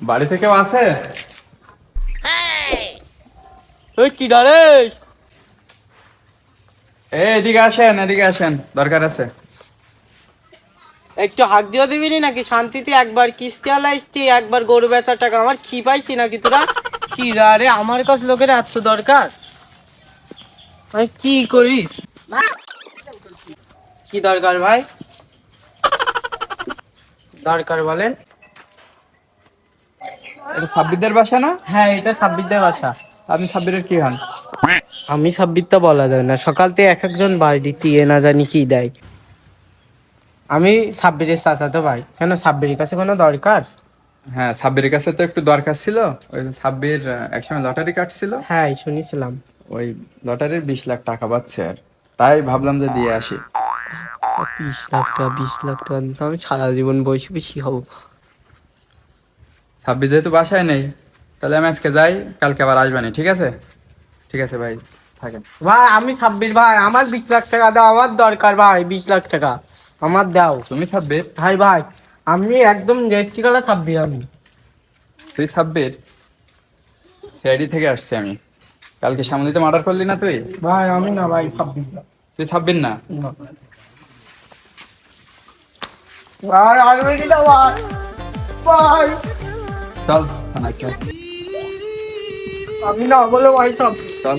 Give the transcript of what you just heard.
বাড়িতে কেউ আছে? ওই কি ডারে? এদিকে আসেন, এদিকে আসেন, দরকার আছে। একটু হাক দিয়ে দিবি নি নাকি? শান্তিতে একবার কিস্তি আলাইছি, একবার গরু বেচার টাকা আমার কি পাইছি নাকি তোরা? কি রে আমার কাছে লোকের এত দরকার? আমি কি করিস? কি দরকার ভাই? দরকার বলেন। এটা সাব্বিরদের বাসা না? হ্যাঁ, এটা সাব্বিরদের বাসা। আপনি সাব্বিরের কি হন? আমি সাব্বিরটা বলা যায় না, সকাল থেকে এক একজন বাড়িতে এ না জানি কি দেয়। আমি সাব্বিরের চাচাতো ভাই। কেন, সাব্বিরের কাছে কোনো দরকার? হ্যাঁ, সাব্বিরের কাছে তো একটু দরকার ছিল। ওই যে সাব্বির একসময় লটারি কাটছিল। হ্যাঁ, শুনেছিলাম। ওই লটারির 20 লাখ টাকা পাচ্ছে, আর তাই ভাবলাম যে দিয়ে আসি। 20 লাখ টাকা? 20 লাখ টাকা দিতে আমি সারা জীবন বসে বেশি হবো। সাব্বির যেহেতু বাসায় নেই, তাহলে আমি আজকে যাই, কালকে আবার আসবানি, ঠিক আছে? ঠিক আছে ভাই, থাকেন। ভাই আমি সাব্বির ভাই, আমার 20 লাখ টাকা দাও, আমার দরকার ভাই। 20 লাখ টাকা আমার দাও। তুমি সাব্বির? ভাই ভাই, আমি একদম রেস্টি কালা সাব্বির আমি। তুই সাব্বির? সিআইডি থেকে আসছি আমি। কালকে সামনে মার্ডার করলি না তুই? ভাই আমি না ভাই, সাব্বির না। তুই সাব্বির না? না। ভাই আমি না ভাই। ভাই চল থানায় চল। আমি না বলে ভাই সব। চল।